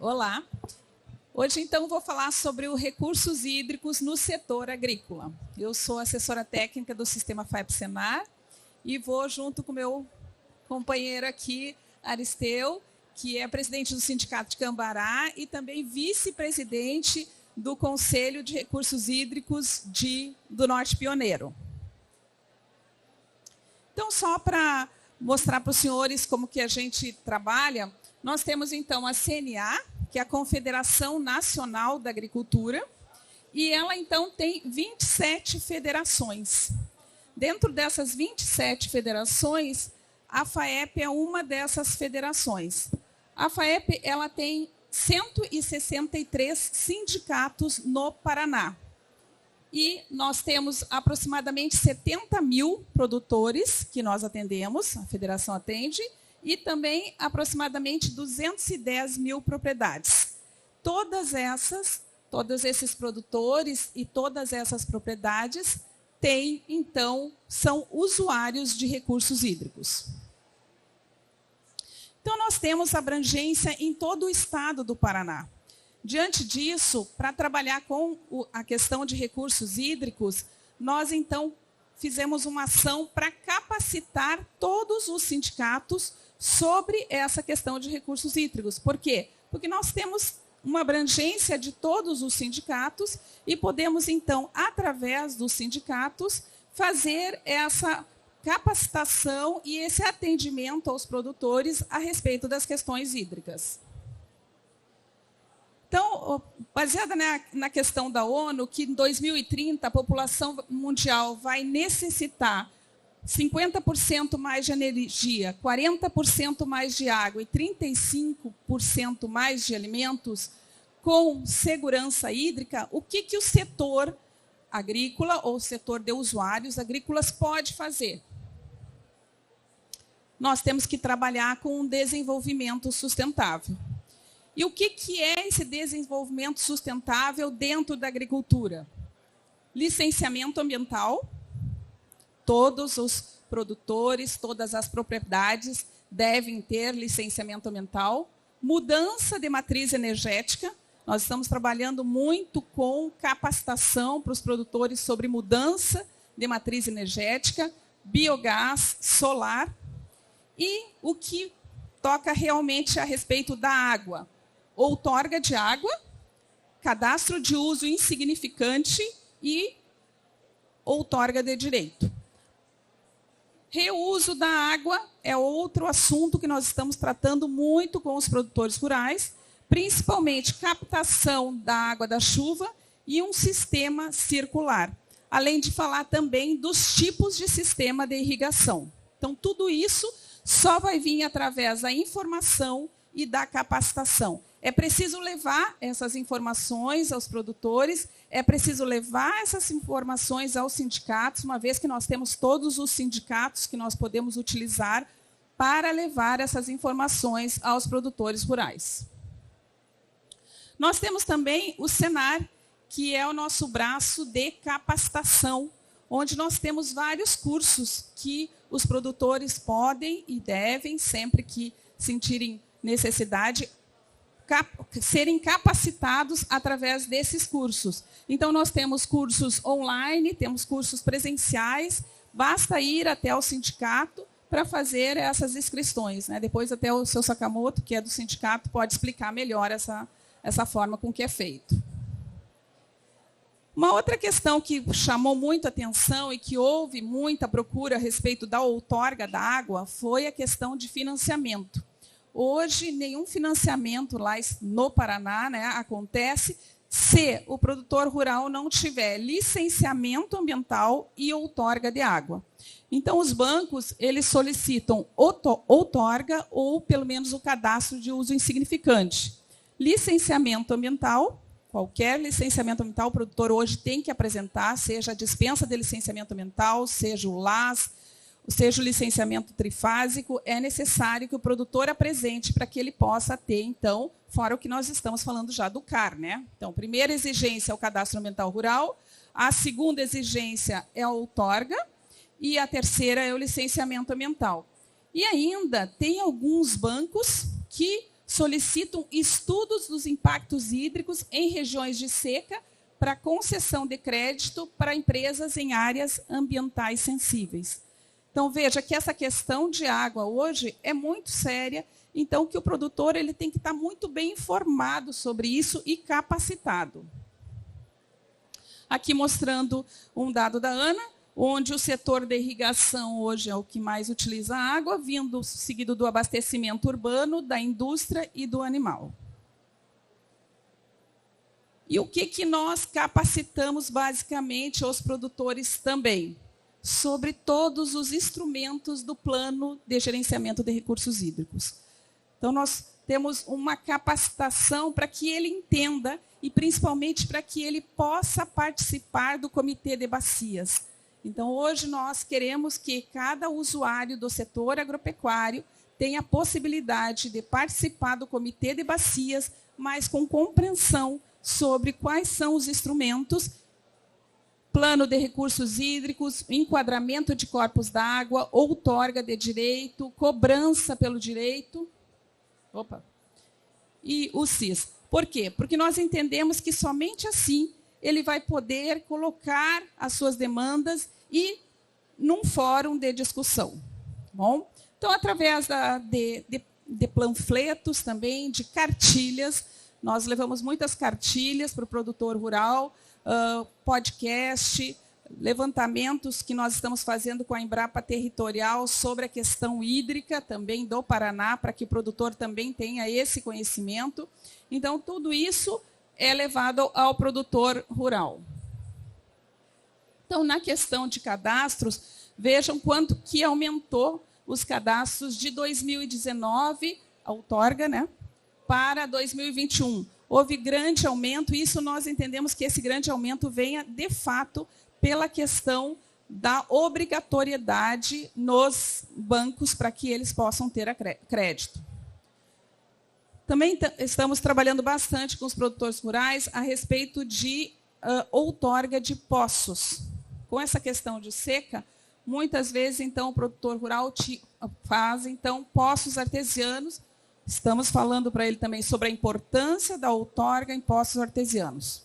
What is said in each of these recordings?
Olá. Hoje, então, vou falar sobre os recursos hídricos no setor agrícola. Eu sou assessora técnica do Sistema FAEP-Senar e vou junto com meu companheiro aqui, Aristeu, que é presidente do Sindicato de Cambará e também vice-presidente do Conselho de Recursos Hídricos do Norte Pioneiro. Então, só para mostrar para os senhores como que a gente trabalha, nós temos, então, a CNA, que é a Confederação Nacional da Agricultura, e ela, então, tem 27 federações. Dentro dessas 27 federações, a FAEP é uma dessas federações. A FAEP ela tem 163 sindicatos no Paraná. E nós temos aproximadamente 70 mil produtores que nós atendemos, a federação atende, e também aproximadamente 210 mil propriedades. Todos esses produtores e todas essas propriedades têm, então, são usuários de recursos hídricos. Então, nós temos abrangência em todo o estado do Paraná. Diante disso, para trabalhar com a questão de recursos hídricos, nós, então, fizemos uma ação para capacitar todos os sindicatos sobre essa questão de recursos hídricos. Por quê? Porque nós temos uma abrangência de todos os sindicatos e podemos, então, através dos sindicatos, fazer essa capacitação e esse atendimento aos produtores a respeito das questões hídricas. Então, baseada na questão da ONU, que em 2030 a população mundial vai necessitar 50% mais de energia, 40% mais de água e 35% mais de alimentos com segurança hídrica, o que o setor agrícola ou o setor de usuários agrícolas pode fazer? Nós temos que trabalhar com um desenvolvimento sustentável. E o que é esse desenvolvimento sustentável dentro da agricultura? Licenciamento ambiental. Todos os produtores, todas as propriedades devem ter licenciamento ambiental. Mudança de matriz energética. Nós estamos trabalhando muito com capacitação para os produtores sobre mudança de matriz energética, biogás, solar. E o que toca realmente a respeito da água. Outorga de água, cadastro de uso insignificante e outorga de direito. Reuso da água é outro assunto que nós estamos tratando muito com os produtores rurais, principalmente captação da água da chuva e um sistema circular, além de falar também dos tipos de sistema de irrigação. Então, tudo isso só vai vir através da informação e da capacitação. É preciso levar essas informações aos produtores, é preciso levar essas informações aos sindicatos, uma vez que nós temos todos os sindicatos que nós podemos utilizar para levar essas informações aos produtores rurais. Nós temos também o Senar, que é o nosso braço de capacitação, onde nós temos vários cursos que os produtores podem e devem, sempre que sentirem necessidade, serem capacitados através desses cursos. Então, nós temos cursos online, temos cursos presenciais, basta ir até o sindicato para fazer essas inscrições, né? Depois, até o seu Sakamoto, que é do sindicato, pode explicar melhor essa forma com que é feito. Uma outra questão que chamou muito a atenção e que houve muita procura a respeito da outorga da água foi a questão de financiamento. Hoje, nenhum financiamento lá no Paraná, né, acontece se o produtor rural não tiver licenciamento ambiental e outorga de água. Então, os bancos eles solicitam outorga ou, pelo menos, o cadastro de uso insignificante. Licenciamento ambiental, qualquer licenciamento ambiental, o produtor hoje tem que apresentar, seja a dispensa de licenciamento ambiental, seja o LAS, seja o licenciamento trifásico, é necessário que o produtor apresente para que ele possa ter, então, fora o que nós estamos falando já do CAR, né? Então, a primeira exigência é o cadastro ambiental rural, a segunda exigência é a outorga e a terceira é o licenciamento ambiental. E ainda tem alguns bancos que solicitam estudos dos impactos hídricos em regiões de seca para concessão de crédito para empresas em áreas ambientais sensíveis. Então, veja que essa questão de água hoje é muito séria, então que o produtor ele tem que estar muito bem informado sobre isso e capacitado. Aqui mostrando um dado da ANA, onde o setor da irrigação hoje é o que mais utiliza água, seguido do abastecimento urbano, da indústria e do animal. E o que nós capacitamos basicamente os produtores também? Sobre todos os instrumentos do plano de gerenciamento de recursos hídricos. Então, nós temos uma capacitação para que ele entenda e, principalmente, para que ele possa participar do comitê de bacias. Então, hoje, nós queremos que cada usuário do setor agropecuário tenha a possibilidade de participar do comitê de bacias, mas com compreensão sobre quais são os instrumentos, plano de recursos hídricos, enquadramento de corpos d'água, outorga de direito, cobrança pelo direito, e o CIS. Por quê? Porque nós entendemos que somente assim ele vai poder colocar as suas demandas e num fórum de discussão. Bom? Então, através de panfletos também, de cartilhas, nós levamos muitas cartilhas para o produtor rural, podcast, levantamentos que nós estamos fazendo com a Embrapa Territorial sobre a questão hídrica também do Paraná, para que o produtor também tenha esse conhecimento. Então, tudo isso é levado ao produtor rural. Então, na questão de cadastros, vejam quanto que aumentou os cadastros de 2019, a outorga, né, para 2021. Houve grande aumento, e isso nós entendemos que esse grande aumento venha, de fato, pela questão da obrigatoriedade nos bancos para que eles possam ter crédito. Também estamos trabalhando bastante com os produtores rurais a respeito de outorga de poços. Com essa questão de seca, muitas vezes, então, o produtor rural faz, então, poços artesianos. Estamos falando para ele também sobre a importância da outorga em poços artesianos.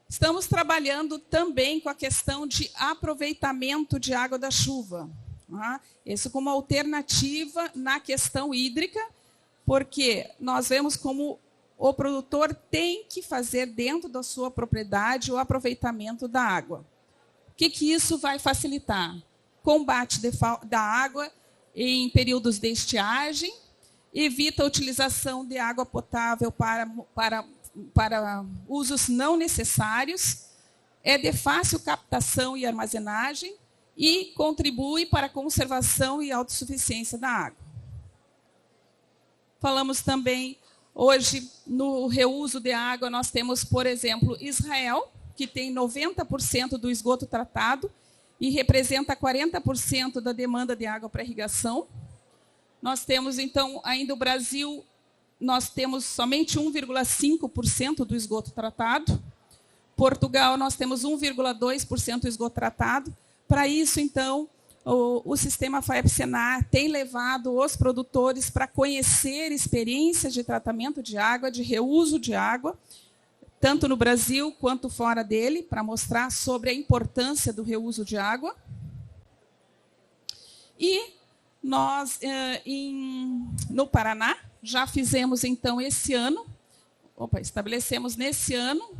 Estamos trabalhando também com a questão de aproveitamento de água da chuva. Isso como alternativa na questão hídrica, porque nós vemos como o produtor tem que fazer dentro da sua propriedade o aproveitamento da água. O que isso vai facilitar? Combate da água em períodos de estiagem, evita a utilização de água potável para usos não necessários, é de fácil captação e armazenagem e contribui para a conservação e autossuficiência da água. Falamos também, hoje, no reuso de água, nós temos, por exemplo, Israel, que tem 90% do esgoto tratado e representa 40% da demanda de água para irrigação. Nós temos, então, ainda o Brasil, nós temos somente 1,5% do esgoto tratado. Portugal, nós temos 1,2% do esgoto tratado. Para isso, então, o sistema FAEP-SENAR tem levado os produtores para conhecer experiências de tratamento de água, de reuso de água, tanto no Brasil quanto fora dele, para mostrar sobre a importância do reuso de água. E nós, no Paraná, já fizemos, então, esse ano, estabelecemos nesse ano,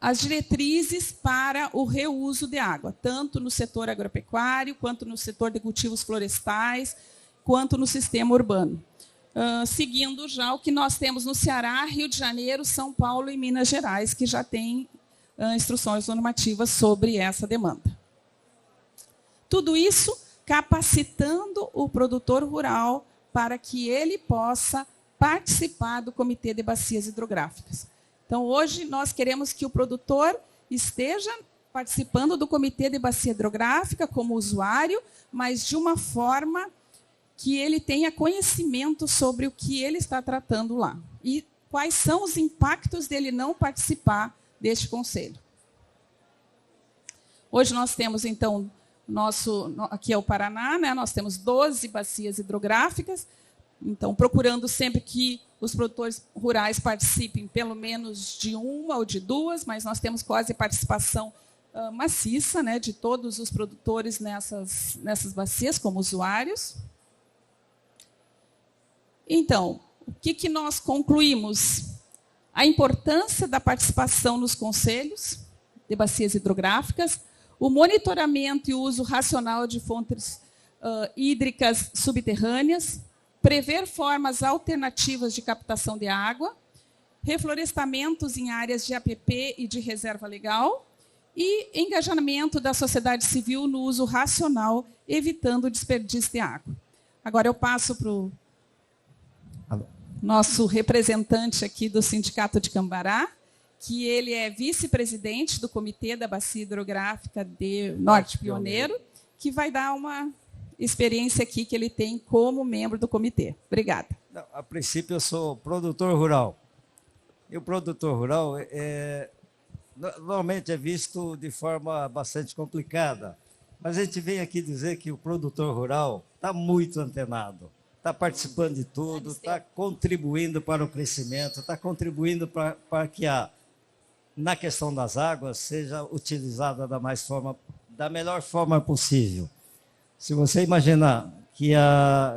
as diretrizes para o reuso de água, tanto no setor agropecuário, quanto no setor de cultivos florestais, quanto no sistema urbano. Seguindo já o que nós temos no Ceará, Rio de Janeiro, São Paulo e Minas Gerais, que já têm instruções normativas sobre essa demanda. Tudo isso capacitando o produtor rural para que ele possa participar do Comitê de Bacias Hidrográficas. Então, hoje, nós queremos que o produtor esteja participando do Comitê de Bacia Hidrográfica como usuário, mas de uma forma que ele tenha conhecimento sobre o que ele está tratando lá. E quais são os impactos dele não participar deste conselho. Hoje nós temos, então, Aqui é o Paraná, né? Nós temos 12 bacias hidrográficas, então procurando sempre que os produtores rurais participem pelo menos de uma ou de duas, mas nós temos quase participação maciça, né, de todos os produtores nessas bacias como usuários. Então, o que nós concluímos? A importância da participação nos conselhos de bacias hidrográficas, o monitoramento e o uso racional de fontes hídricas subterrâneas, prever formas alternativas de captação de água, reflorestamentos em áreas de APP e de reserva legal e engajamento da sociedade civil no uso racional, evitando o desperdício de água. Agora eu passo para o nosso representante aqui do Sindicato de Cambará, que ele é vice-presidente do Comitê da Bacia Hidrográfica de Norte Pioneiro, que vai dar uma experiência aqui que ele tem como membro do comitê. Obrigada. Não, a princípio, eu sou produtor rural. E o produtor rural normalmente é visto de forma bastante complicada. Mas a gente vem aqui dizer que o produtor rural está muito antenado, está participando de tudo, está contribuindo para o crescimento, está contribuindo para que na questão das águas seja utilizada da melhor forma possível. Se você imaginar que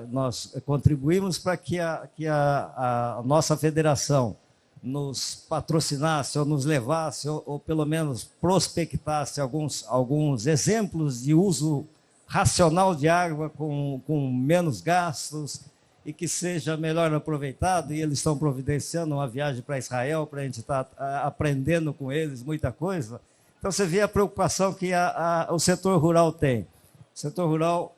nós contribuímos para que a nossa federação nos patrocinasse ou nos levasse, ou pelo menos prospectasse alguns exemplos de uso racional de água com menos gastos e que seja melhor aproveitado, e eles estão providenciando uma viagem para Israel para a gente estar aprendendo com eles muita coisa. Então você vê a preocupação que o setor rural tem. O setor rural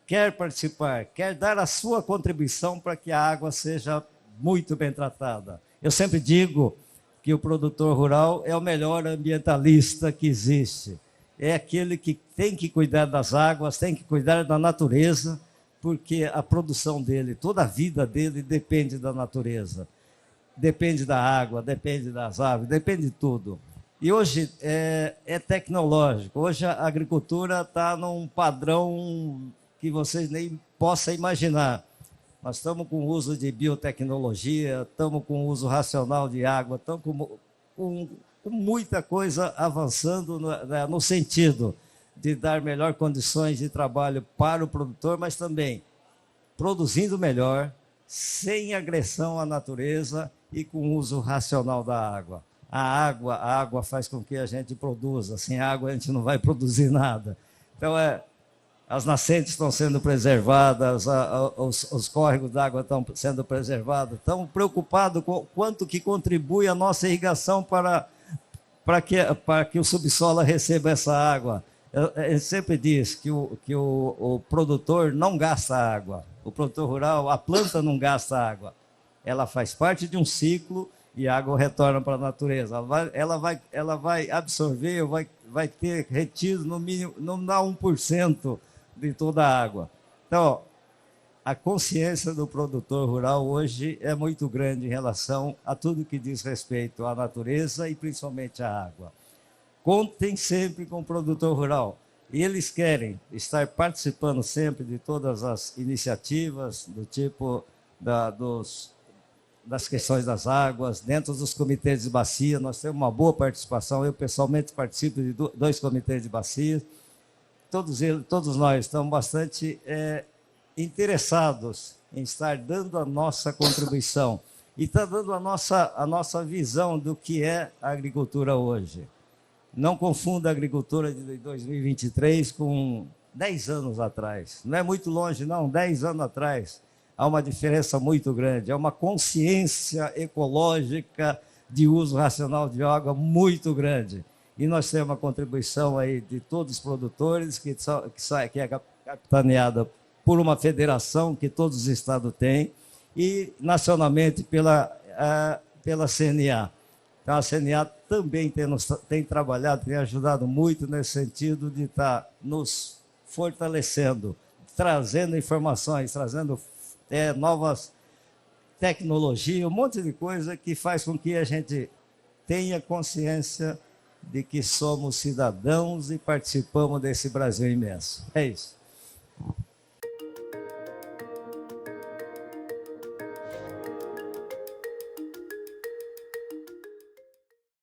quer participar, quer dar a sua contribuição para que a água seja muito bem tratada. Eu sempre digo que o produtor rural é o melhor ambientalista que existe. É aquele que tem que cuidar das águas, tem que cuidar da natureza, porque a produção dele, toda a vida dele depende da natureza. Depende da água, depende das aves, depende de tudo. E hoje é tecnológico. Hoje a agricultura está num padrão que vocês nem possam imaginar. Nós estamos com o uso de biotecnologia, estamos com o uso racional de água, estamos com muita coisa avançando no sentido de dar melhor condições de trabalho para o produtor, mas também produzindo melhor, sem agressão à natureza e com uso racional da água. A água faz com que a gente produza, sem água a gente não vai produzir nada. Então, as nascentes estão sendo preservadas, os córregos d'água estão sendo preservados. Estamos preocupados com o quanto que contribui a nossa irrigação para que o subsolo receba essa água. Eu sempre diz que o produtor não gasta água. O produtor rural, a planta não gasta água. Ela faz parte de um ciclo e a água retorna para a natureza. Ela vai absorver, vai ter retido no mínimo, não dá 1% de toda a água. Então, a consciência do produtor rural hoje é muito grande em relação a tudo que diz respeito à natureza e principalmente à água. Contem sempre com o produtor rural. E eles querem estar participando sempre de todas as iniciativas do tipo das questões das águas, dentro dos comitês de bacia. Nós temos uma boa participação. Eu, pessoalmente, participo de 2 comitês de bacia. Todos nós estamos bastante interessados em estar dando a nossa contribuição e está dando a nossa visão do que é a agricultura hoje. Não confunda a agricultura de 2023 com 10 anos atrás. Não é muito longe, não, 10 anos atrás. Há uma diferença muito grande, há uma consciência ecológica de uso racional de água muito grande. E nós temos uma contribuição aí de todos os produtores, que é capitaneada por uma federação que todos os estados têm, e nacionalmente pela CNA. Então, a CNA também tem trabalhado, tem ajudado muito nesse sentido de estar nos fortalecendo, trazendo informações, trazendo novas tecnologias, um monte de coisa que faz com que a gente tenha consciência de que somos cidadãos e participamos desse Brasil imenso. É isso.